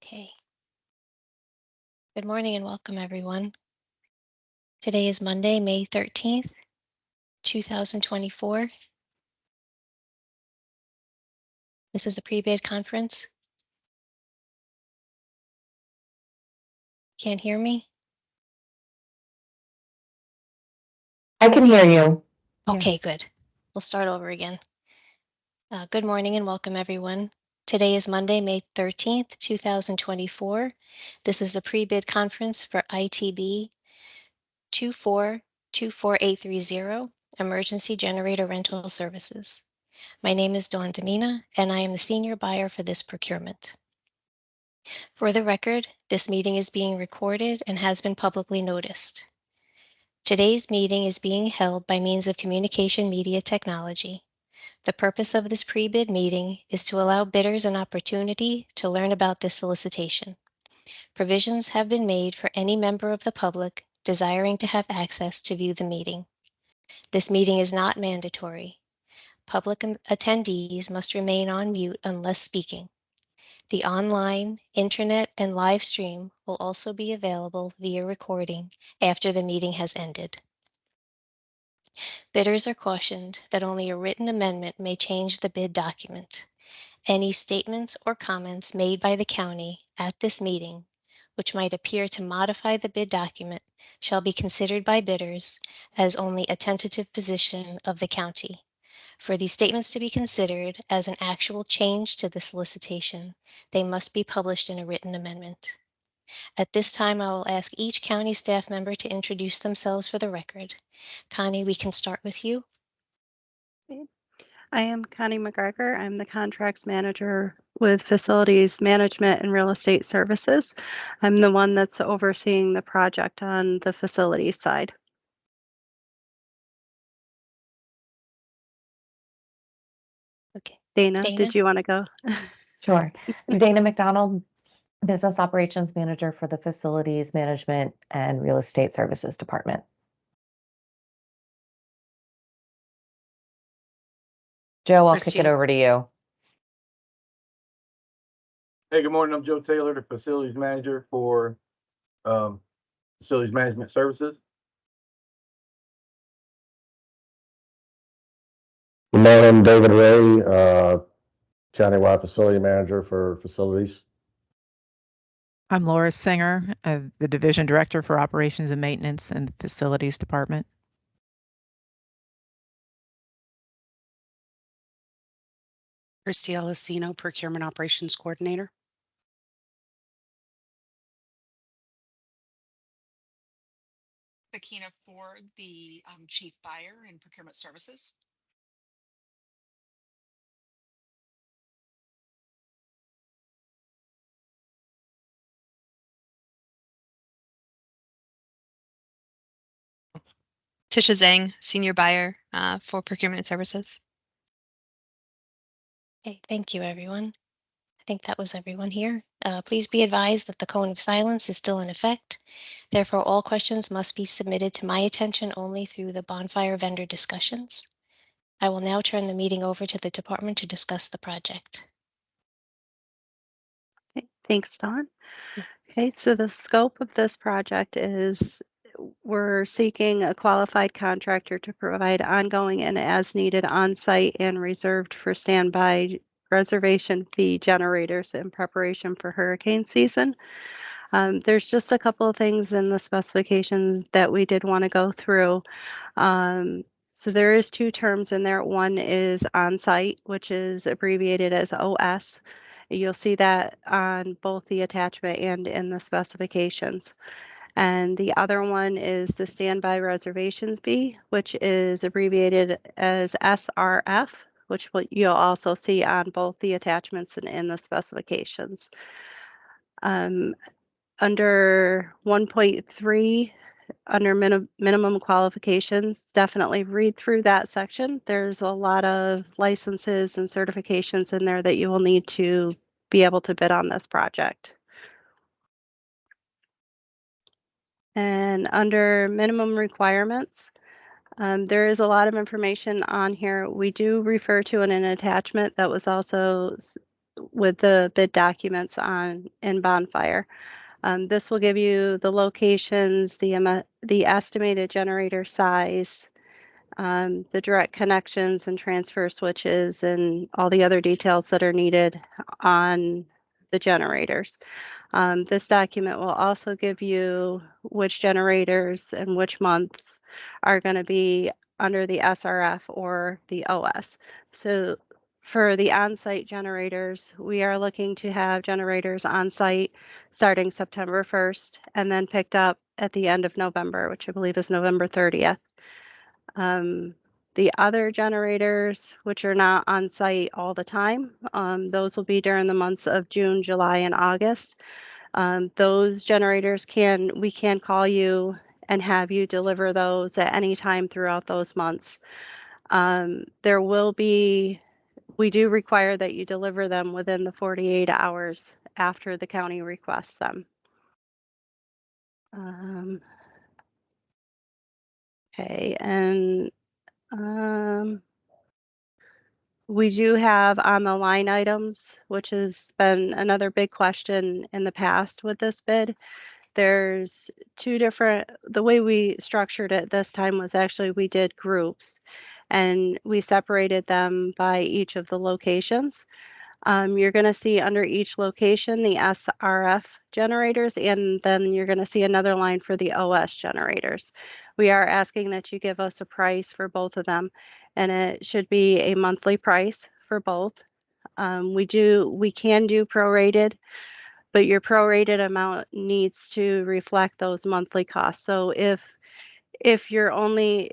Okay. Good morning and welcome, everyone. Today is Monday, May 13th, 2024. This is a pre-bid conference. Can't hear me? I can hear you. Okay, Yes. good. We'll start over again. Good morning and welcome, everyone. Today is Monday, May 13th, 2024. This is the pre-bid conference for ITB-24-24830, Emergency Generator Rental Services. My name is Dawn Demina, and I am the senior buyer for this procurement. For the record, this meeting is being recorded and has been publicly noticed. Today's meeting is being held by means of communication media technology. The purpose of this pre-bid meeting is to allow bidders an opportunity to learn about this solicitation. Provisions have been made for any member of the public desiring to have access to view the meeting. This meeting is not mandatory. Public attendees must remain on mute unless speaking. The online, internet, and live stream will also be available via recording after the meeting has ended. Bidders are cautioned that only a written amendment may change the bid document. Any statements or comments made by the county at this meeting, which might appear to modify the bid document, shall be considered by bidders as only a tentative position of the county. For these statements to be considered as an actual change to the solicitation, they must be published in a written amendment. At this time, I will ask each county staff member to introduce themselves for the record. Connie, we can start with you. I am Connie McGregor. I'm the contracts manager with facilities management and real estate services. I'm the one that's overseeing the project on the facilities side. Okay. Dana, Dana? did you want to go? Sure. Dana McDonald, Business Operations Manager for the Facilities Management and Real Estate Services Department. Joe, I'll kick it over to you. Hey, good morning. I'm Joe Taylor, the Facilities Manager for Facilities Management Services. Good morning, David Ray, Countywide Facility Manager for Facilities. I'm Laura Singer, the Division Director for Operations and Maintenance in the Facilities Department. Christy Alessino, Procurement Operations Coordinator. Sakina Ford, the Chief Buyer in Procurement Services. Tisha Zhang, Senior Buyer for Procurement Services. Okay, thank you, everyone. I think that was everyone here. Please be advised that the cone of silence is still in effect. Therefore, all questions must be submitted to my attention only through the bonfire vendor discussions. I will now turn the meeting over to the department to discuss the project. Okay, thanks, Dawn. Okay, so the scope of this project is we're seeking a qualified contractor to provide ongoing and as-needed on-site and reserved for standby reservation fee generators in preparation for hurricane season. There's just a couple of things in the specifications that we did want to go through. So there is two terms in there. One is on-site, which is abbreviated as OS. You'll see that on both the attachment and in the specifications. And the other one is the standby reservation fee, which is abbreviated as SRF, which you'll also see on both the attachments and in the specifications. Under 1.3, under minimum qualifications, definitely read through that section. There's a lot of licenses and certifications in there that you will need to be able to bid on this project. And under minimum requirements, there is a lot of information on here. We do refer to in an attachment that was also with the bid documents in Bonfire. This will give you the locations, the estimated generator size, the direct connections and transfer switches, and all the other details that are needed on the generators. This document will also give you which generators and which months are going to be under the SRF or the OS. So for the on-site generators, we are looking to have generators on site starting September 1st and then picked up at the end of November, which I believe is November 30th. The other generators, which are not on site all the time, those will be during the months of June, July, and August. Those generators we can call you and have you deliver those at any time throughout those months. We do require that you deliver them within the 48 hours after the county requests them. Okay, and we do have on the line items, which has been another big question in the past with this bid. There's the way we structured it this time was actually we did groups and we separated them by each of the locations. You're going to see under each location the SRF generators, and then you're going to see another line for the OS generators. We are asking that you give us a price for both of them, and it should be a monthly price for both. We can do prorated, but your prorated amount needs to reflect those monthly costs. So if we only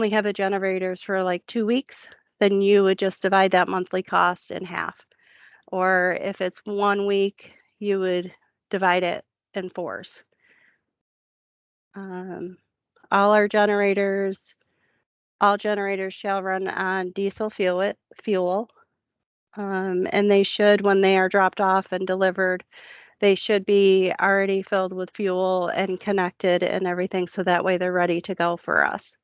have the generators for like 2 weeks, then you would just divide that monthly cost in half. Or if it's 1 week, you would divide it in 4s. All generators shall run on diesel fuel. And they should, when they are dropped off and delivered, they should be already filled with fuel and connected and everything, so that way they're ready to go for us.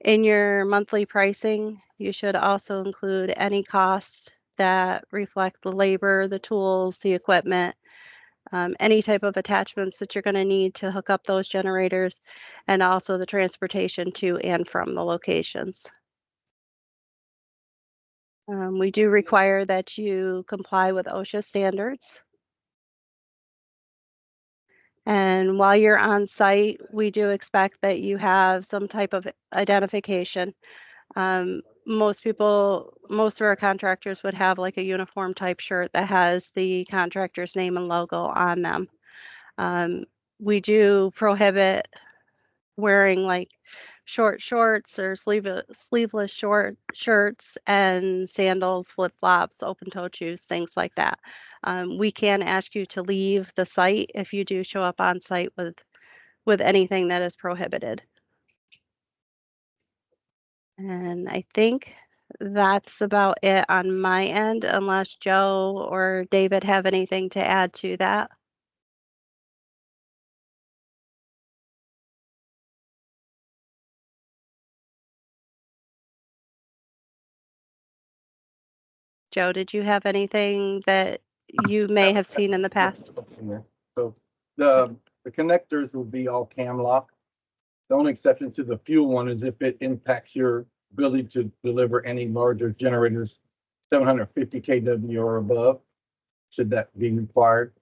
In your monthly pricing, you should also include any cost that reflect the labor, the tools, the equipment, any type of attachments that you're going to need to hook up those generators, and also the transportation to and from the locations. We do require that you comply with OSHA standards. And while you're on site, we do expect that you have some type of identification. Most of our contractors would have like a uniform type shirt that has the contractor's name and logo on them. We do prohibit wearing like short shorts or sleeveless short shirts and sandals, flip-flops, open-toed shoes, things like that. We can ask you to leave the site if you do show up on site with anything that is prohibited. And I think that's about it on my end, unless Joe or David have anything to add to that. Joe, did you have anything that you may have seen in the past? So the connectors will be all cam lock. The only exception to the fuel one is if it impacts your ability to deliver any larger generators, 750 kW or above, should that be required,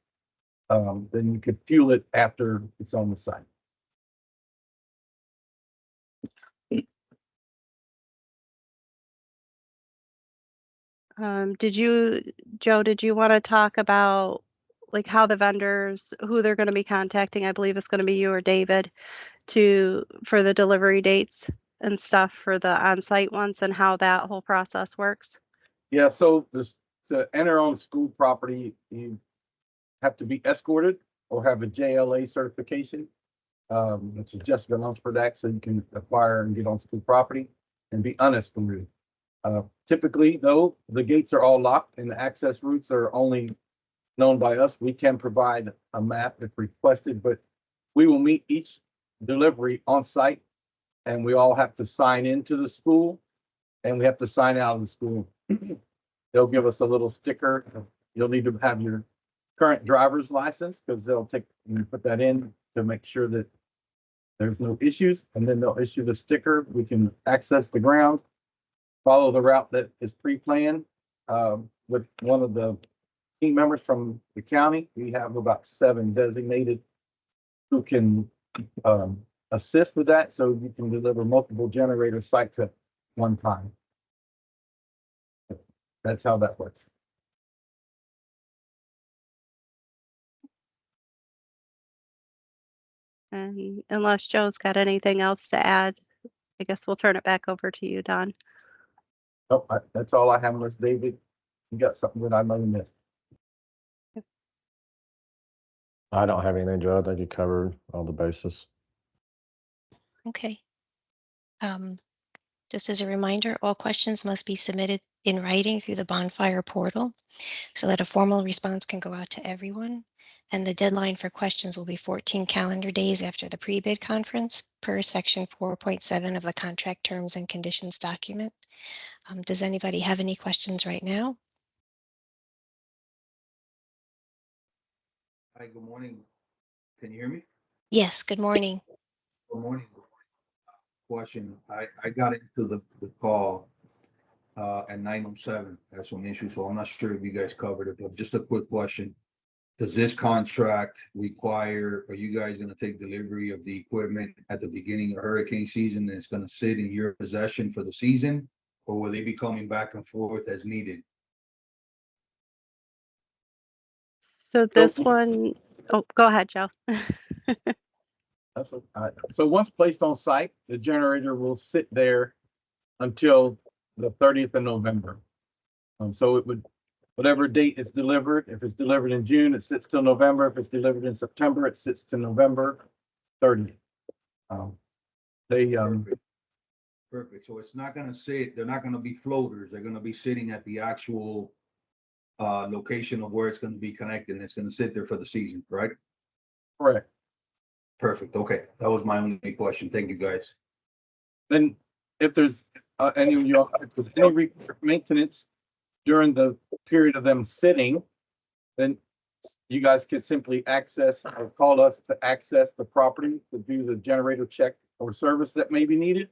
then you could fuel it after it's on the site. Joe, did you want to talk about like how the vendors, who they're going to be contacting? I believe it's going to be you or David for the delivery dates and stuff for the on-site ones, and how that whole process works. Yeah, so to enter on school property, you have to be escorted or have a JLA certification, which is Jessica Lunsford Act, so you can acquire and get on school property, and be unescorted. Typically, though, the gates are all locked and the access routes are only known by us. We can provide a map if requested, but we will meet each delivery on site, and we all have to sign into the school and we have to sign out of the school. They'll give us a little sticker. You'll need to have your current driver's license because they'll take and put that in to make sure that there's no issues. And then they'll issue the sticker. We can access the grounds, follow the route that is pre-planned with one of the team members from the county. We have about 7 designated who can assist with that, so you can deliver multiple generator sites at one time. That's how that works. And unless Joe's got anything else to add, I guess we'll turn it back over to you, Don. Oh, that's all I have, unless David, you got something that I might have missed. I don't have anything, Joe. I think you covered all the bases. Okay. Just as a reminder, all questions must be submitted in writing through the bonfire portal so that a formal response can go out to everyone. And the deadline for questions will be 14 calendar days after the pre-bid conference per section 4.7 of the contract terms and conditions document. Does anybody have any questions right now? Hi, good morning. Can you hear me? Yes, good morning. Good morning. Question. I got into the call at 9:07. That's one issue, so I'm not sure if you guys covered it, but just a quick question. Does this contract require, are you guys gonna take delivery of the equipment at the beginning of hurricane season and it's gonna sit in your possession for the season? Or will they be coming back and forth as needed? So this one, oh, go ahead, Joe. That's so once placed on site, the generator will sit there until the 30th of November. So it would, whatever date it's delivered, if it's delivered in June, it sits till November. If it's delivered in September, it sits to November 30th. Perfect. So it's not gonna sit, they're not gonna be floaters. They're gonna be sitting at the actual location of where it's gonna be connected, and it's gonna sit there for the season, right? Correct. Perfect. Okay, that was my only question. Thank you, guys. Then if there's any of you, if there's any maintenance during the period of them sitting, then you guys could simply access or call us to access the property to do the generator check or service that may be needed.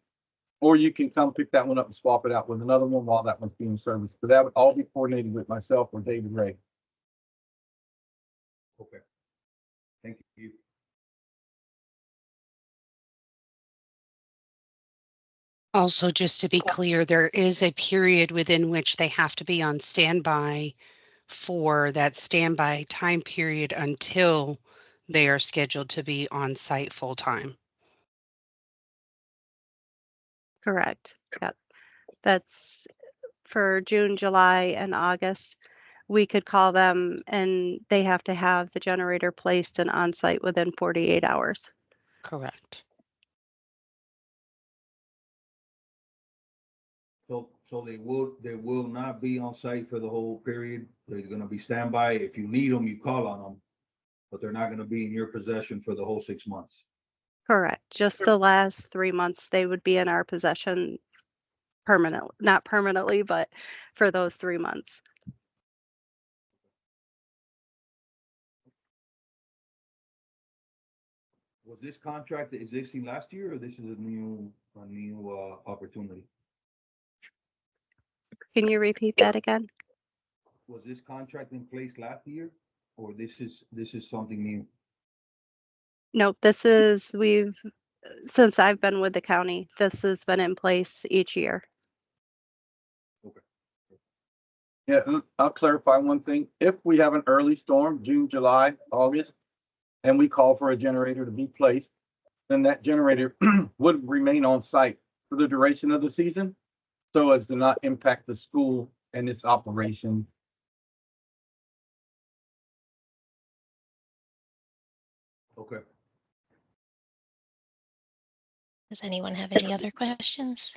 Or you can come pick that one up and swap it out with another one while that one's being serviced. But that would all be coordinated with myself or David Ray. Okay. Thank you. Also, just to be clear, there is a period within which they have to be on standby for that standby time period until they are scheduled to be on site full time. Correct. Yep. That's for June, July, and August. We could call them and they have to have the generator placed and on site within 48 hours. Correct. So they will not be on site for the whole period. They're gonna be standby. If you need them, you call on them, but they're not gonna be in your possession for the whole 6 months. Correct. Just the last 3 months, they would be in our possession not permanently, but for those 3 months. Was this contract existing last year, or this is a new opportunity? Can you repeat that again? Was this contract in place last year, or this is something new? Nope, since I've been with the county, this has been in place each year. Okay. Yeah, I'll clarify one thing. If we have an early storm, June, July, August, and we call for a generator to be placed, then that generator would remain on site for the duration of the season, so as to not impact the school and its operation. Okay. Does anyone have any other questions?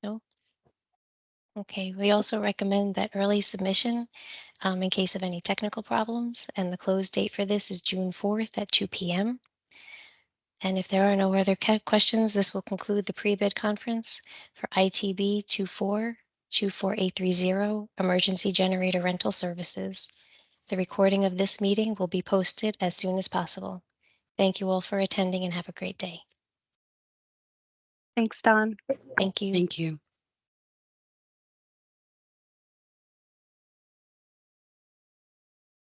No? Okay, we also recommend that early submission in case of any technical problems, and the close date for this is June 4th at 2 p.m. And if there are no other questions, this will conclude the pre-bid conference for ITB-24-24830 Emergency Generator Rental Services. The recording of this meeting will be posted as soon as possible. Thank you all for attending and have a great day. Thanks, Dawn. Thank you. Thank you.